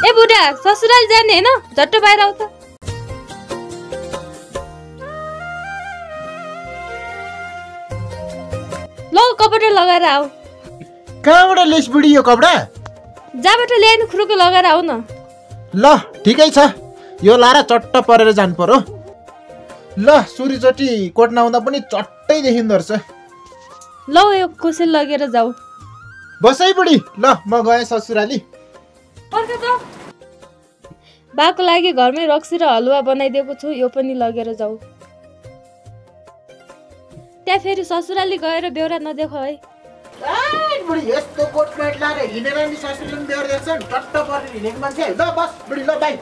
ए बुढा ससुराल जाने हैन झट्ट बाहिर आउ त ल कपडा लगाएर आऊ कहाँबाट लेस बुढी यो कपडा जाबाट ल्याइन खुरुको लगाएर आऊ न ल ठिकै छ यो लारा चट्ट परेर जानु पर्यो ल सूर्यचोटी कोट नआउँदा पनि चट्टै देखिँदो रहेछ ल यो कोसेल लगेर जाऊ बसै बुढी ल म गएँ ससुराली पर्ख त बाको लागि घरमै रक्सी र हलुवा बनाइदिएको छु यो पनि लगेर जाऊ त्यहाँ फेरि ससुराली गएर बेहोरा नदेख है बुढी यस्तो कोट प्यान्ट लाएर हिँडेर नि ससुराली बेहोरा देख्छन् टट्ट परेर हिँडेको मान्छे ल बस बुढी ल बाई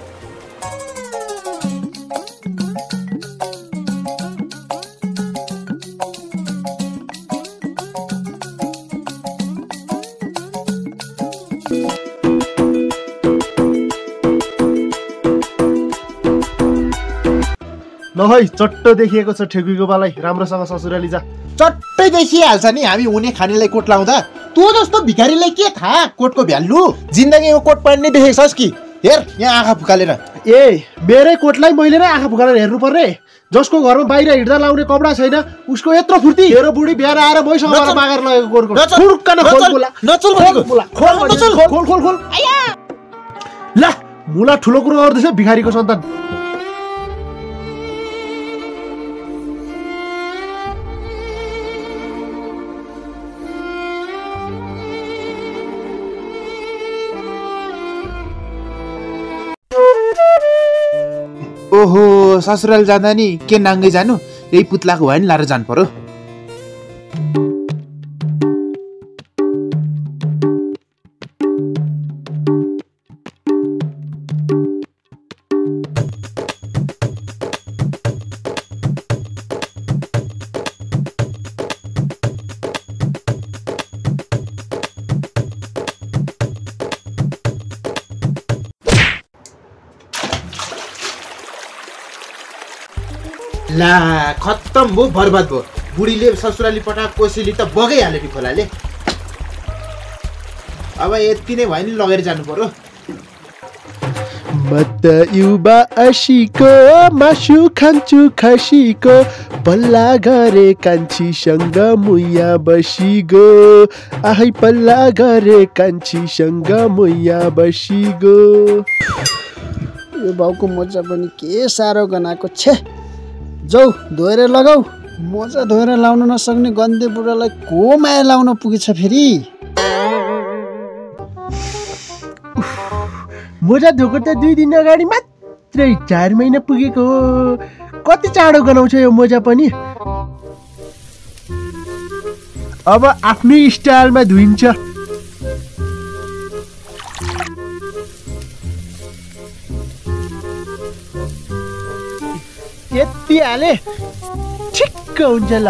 ल है चट्ट देखिएको छ ठेकुको बालाई राम्रोसँग ससुराली जा चट्टै देखिहाल्छ नि हामी हुने खानेलाई कोट लाउँदा तँ जस्तो भिखारीलाई के थाहा कोटको भ्यालु जिन्दगीमा कोट प्यान्ट नै देखेछस् कि हेर यहाँ आँखा फुकालेर ए मेरै कोटलाई मैले नै आँखा फुकालेर हेर्नु पर्ने जसको घरमा बाहिर हिँड्दा लाउने कपडा छैन उसको यत्रो फुर्ती हेरो बुढी बिहार आएर मैसँग मागेर लगेको कोटको ल मुला ठुलो कुरो गर्दैछ भिखारीको सन्तान ओहो ससुराल जाँदा नि के नाङ्गै जानु यही पुत्लाको भयो नि लाएर जानु पर्यो ला खत्तम भयो बर्बाद भयो बुढीले ससुराली पठाएको कोसेली त बगाइहाल्यो नि खोलाले अब यति नै भयो नि लगेर जानु पर्यो म त युवा असीको मासु खान्छु खसीको पल्ला गरे कान्छीसँग मुया बसिगो आहै पल्ला गरे कान्छीसँग मुया बसिगो यो भाउको मोजा पनि के साह्रो गनाएको छे जाऊ धोएर लगाऊ मोजा धोएर लाउन नसक्ने गन्धे बुढालाई को माया लाउन पुगेछ फेरि मोजा धोको त 2 दिन अगाडि मात्रै 4 महिना पुगेको हो कति चाँडो गनाउँछ यो मोजा पनि अब आफ्नै स्टाइलमा धुइन्छ यति हाले ठिक्क हुन्छ ल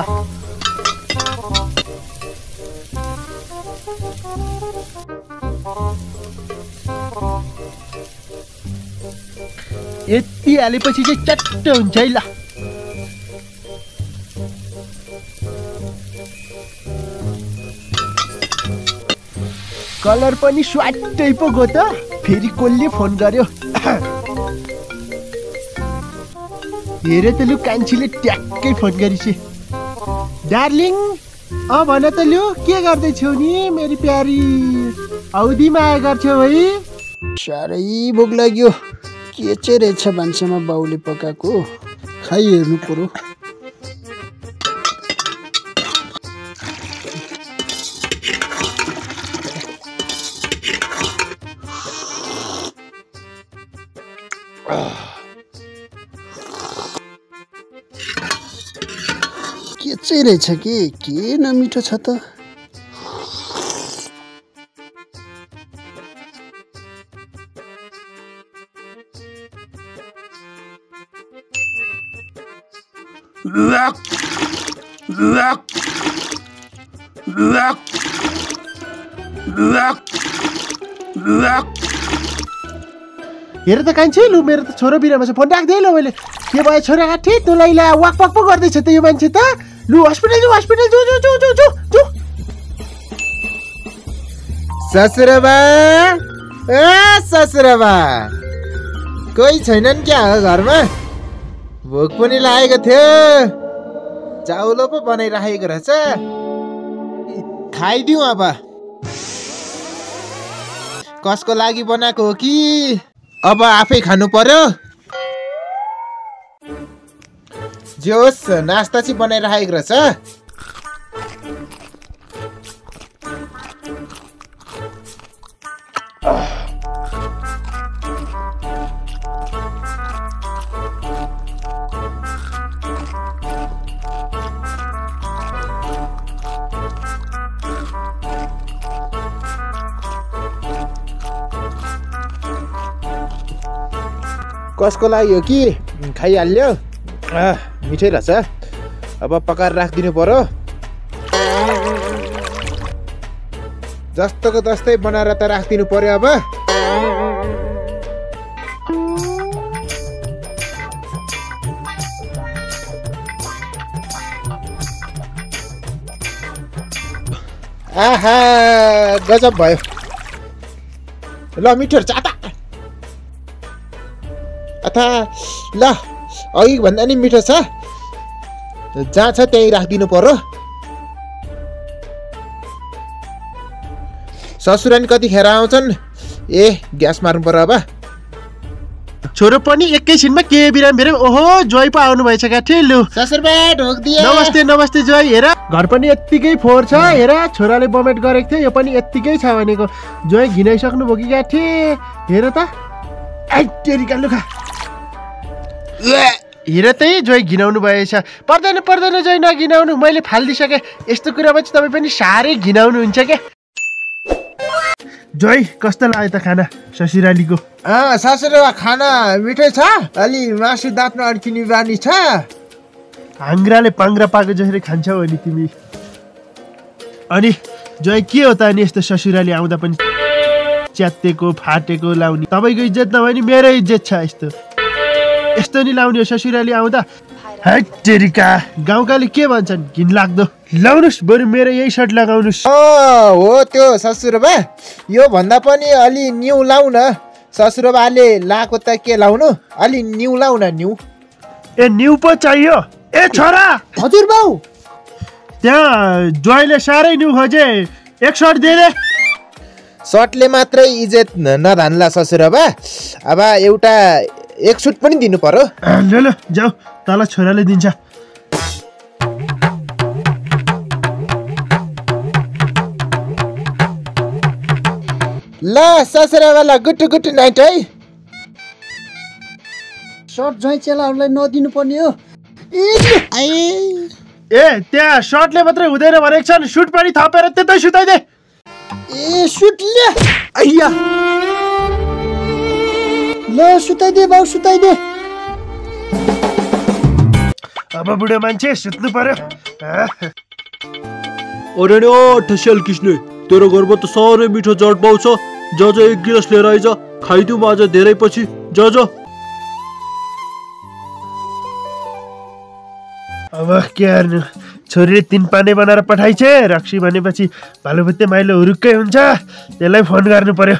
यति हालेपछि चाहिँ चट्ट हुन्छ है ल कलर पनि स्वाटै पो गयो त फेरि कसले फोन गर्यो हेरे त लु कान्छीले ट्याक्कै फोन गरिछे डार्लिङ भन त लु के गर्दैछौ नि मेरी प्यारी औधी माया गर्छौ है साह्रै भोक लाग्यो के चाहिँ रहेछ भान्सामा बाउले पकाएको खाइ हेर्नु पर्यो के चाहिँ रहेछ के नमिठो छ त हेर त कान्छी लु मेरो त छोरो बिरामा छ फोन राख्दै ल मैले के भयो छोरा काठी तँलाई ला वाक वाक पो गर्दैछ त यो मान्छे त लु हस्पिटल जो ससुराबा ए ससुराबा कोही छैनन् क्या हो घरमा? भोक पनि लागेको थियो, चाउलो पो बनाइराखेको रहेछ, खाइदिउँ अब। कसको लागि बनाएको हो कि अब आफै खानु पर्यो? जे होस् नास्ता चाहिँ बनाइराखेको रहेछ। कसको लागि हो कि खाइहाल्यो? मिठै रहेछ, अब पकाएर राखिदिनु पर्यो। जस्तोको जस्तै बनाएर त राखिदिनु पर्यो अब। आहा गजब भयो। ल मिठो चाटा अथा ल अघि भन्दा नि मिठो छ। जहाँ छ त्यहीँ राखिदिनु पर्यो। ससुरानी कतिखेर आउँछन्? ए ग्यास मार्नु पर्यो अब। छोरो पनि एकैछिनमा के बिराम बिराम। ओहो जोइ पो आउनु भएछ क्या ठिलु। ससुरबा ढोक्दिए। नमस्ते नमस्ते जोइ। हेर घर पनि यत्तिकै फोहोर छ। हेर छोराले बमेट गरेको थियो, यो पनि यत्तिकै छ भनेको। जोइ घिनाइसक्नु भयो कि क्या ठे? हेर त तेरिका लुखा। हेर त्यही जोइ घिनाउनु भएछ। पर्दैन पर्दैन जोइ नघिनाउनु, मैले फालिदिइसकेँ। यस्तो कुरामा चाहिँ तपाईँ पनि साह्रै घिनाउनुहुन्छ क्या। जोइ कस्तो लाग्यो त खाना ससुरालीको? ससुरा खाना मिठै छ, अलि मासु दाँतमा अड्किने बानी छ। हाङ्ग्राले पाङ्ग्रा पाएको जसरी खान्छौ अनि तिमी। अनि जोइ के हो त अनि यस्तो ससुराली आउँदा पनि च्यातेको फाटेको लाउने? तपाईँको इज्जत नभए नि मेरो इज्जत छ। यस्तो नि लाउने हो ससुराली आउँदा? हेटेरिका गाउँकाले के भन्छन् घिनलाग्दो। लाउनुहोस् बरु मेरो यही सर्ट लगाउनुहोस्। हो त्यो ससुरबा, यो भन्दा पनि अलि न्यू लाउ न। ससुरबाले लाएको त के लाउनु, अलि न्यू लाउ न। न्यू ए न्यू पो चाहियो? ए छोरा। हजुर बाउ। त्यहाँ जोइले साह्रै न्यू खोजे, एक सर्ट दे दे। सर्टले मात्रै इज्जत नधान्ला ससुरबा, अब एउटा एक सुट पनि दिनु पर्यो। ल ल जाऊ, तल छोराले दिन्छ। ल ससुरावाला गुट्टु गुट्टु नाइट है। सर्ट जोइ चेलाहरूलाई नदिनु पर्ने हो। ए त्यहाँ सर्टले मात्रै हुँदैन भनेको छन्, सुट पनि थपेर त्यतै सुताइदे। ए सुट ले आइया ल सुताइदे बाउ सुताइदे। अब बुढो मान्छे सुत्नु पर्यो। अरे नि ठस्याल किस्ने, तेरो घरमा त साह्रै मिठो जड पाउँछ। ज एक गिलास लिएर आइज, खाइदिउँ आज धेरै पछि। ज अब के गर्नु, छोरीले 3 पाने बनाएर पठाइछ। रक्सी भनेपछि भालुभुते माइलो हुरुक्कै हुन्छ, त्यसलाई फोन गर्नु पर्यो।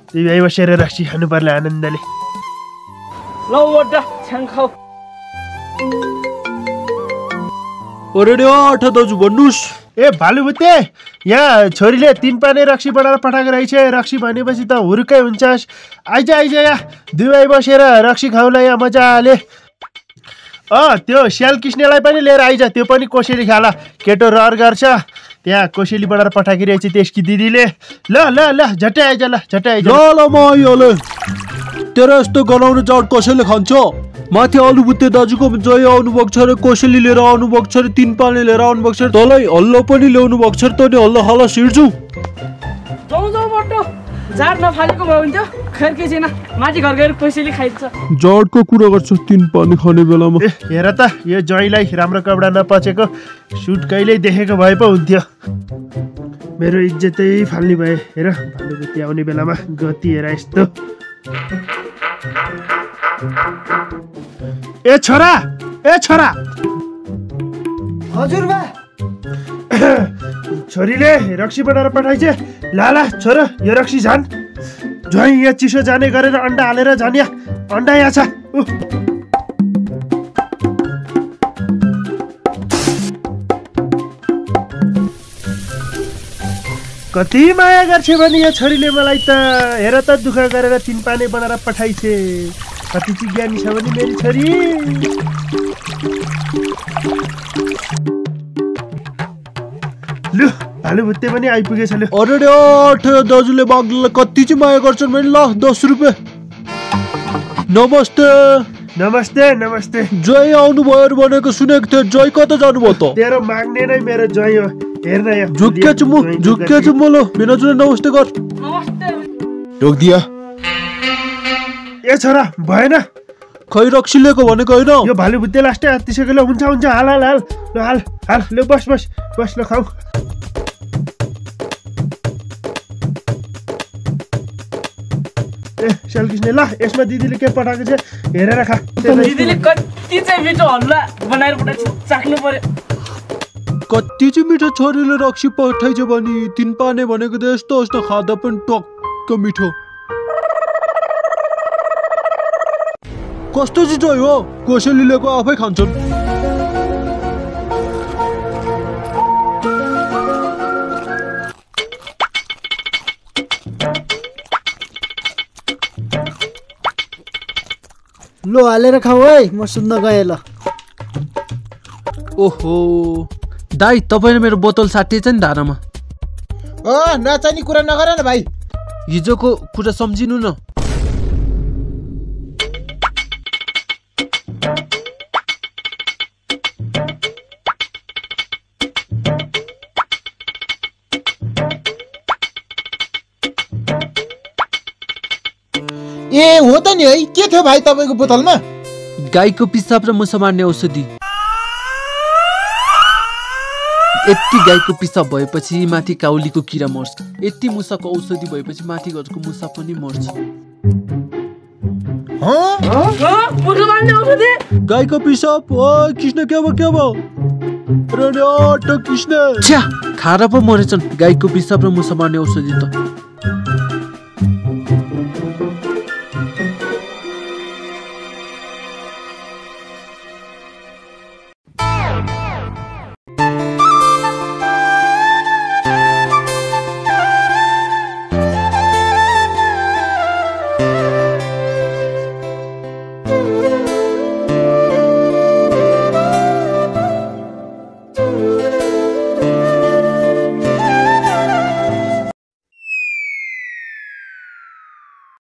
त्यही बसेर रक्सी खानु पर्ला आनन्दले। ल वड्डा छ्याङ खाऊ। अरे नि आठ दाजु भन्नुहोस्। ए भालुभुते, यहाँ छोरीले 3 पाने रक्सी बनाएर पठाएको रहेछ। रक्सी भनेपछि त हुरुक्कै हुन्छस्। आइज आइज यहाँ दुवै बसेर रक्सी खाउला यहाँ मजाले। त्यो स्याल किस्नेलाई पनि लिएर आइज, त्यो पनि कोसेली खाला। केटो रहर गर्छ, त्यहाँ कोसेली बनाएर पठाकी रहेछ त्यसकी दिदीले। ल ल ल झट्टै आइज, ल झट्टै आइज। ल म आइहालेँ। तेरो यस्तो गनाउने चाड कसैले खान्छ? माथि आलुबुते दाजुको जय आउनुभएको छ अरे, कोसेली लिएर आउनुभएको छ अरे, 3 पाने लिएर आउनुभएको छ अरे, तँलाई हल्ला पनि ल्याउनु भएको छ अरे। तँ नि हल्ला हल्ला सिर्जौ। जाउँ जाउँ बट्टो, जाड नफालेको भयो हुन्थ्यो। खैर के छैन, माथि घर गएर कोसेली खाइन्छ। जाडको कुरा गर्छ 3 पानी खाने बेलामा। हेर त यो जयलाई राम्रो कपडा नपचेको, सुट कहिल्यै देखेको भए पो हुन्थ्यो। मेरो इज्जतै फाल्ने भए। हेर भालुभुते आउने बेलामा गति हेर यस्तो। ए छोरा, ए छोरा। हजुर बा। छोरीले रक्सी बनाएर पठाइछ। ला ला छोरा, यो रक्सी झान। ज्वाइँ यहाँ चिसो जाने गरेर अन्डा हालेर झन्या अन्डा यहाँ छ कति माया गर्छ भने यो छोरीले मलाई त हेर त दुःख गरेर 3 पाने बनाएर पठाइछे कति चाहिँ ज्ञानी छ भने मेरी छोरी लु भालुभुत्ते पनि आइपुगेछ लु अरे दाजुले बाघलाई कति चाहिँ माया गर्छन् भने ल 10 रुपियाँ नमस्ते नमस्ते नमस्ते जय आउनु भयो भनेको सुनेको थियो जय कता जानुभयो त तेरो माग्ने नै मेरो जय हो हेर्न यहाँ झुक्के छु म लो बिनाजुले नमस्ते कर नमस्ते ढोक दियो ए छोरा भएन खै रक्सी लिएको भनेको होइन यो भालुभुत्ते लास्टै हात्तिसक्यो ल हुन्छ हाल हाल हाल ल हाल हाल ल बस ल खाऊ ए श्यालकृष्ण ल यसमा दिदीले के पठाएको छ हेरेर खा दिदीले कति चाहिँ मिठो हल्ला बनाएर पठाएको चाख्नु पर्यो कति चाहिँ मिठो छोरीले रक्सी पठाइछ भने 3 पाने भनेको त यस्तो होस् न खाँदा पनि टक्क मिठो कस्तो चाहिँ हो कसैले लिएको आफै खान्छन् लो हालेर खाऊ है म सुन्न गएँ ल ओहो दाइ तपाईले मेरो बोतल साटिएछ नि धारामा नचाहिने कुरा नगर न भाइ हिजोको कुरा सम्झिनु न ए हो त नि है के थियो भाइ तपाईको बोतलमा गाईको पिसाब र मुसा मार्ने औषधि यति गाईको पिसाब भएपछि माथि काउलीको किरा मर्छ यति मुसाको औषधि भएपछि माथि घरको मुसा पनि मर्छ गाईको पिसाब ओ कृष्ण के भयो कृष्ण छ्या खाएर पो मरेछन् गाईको पिसाब र मुसा मार्ने औषधि त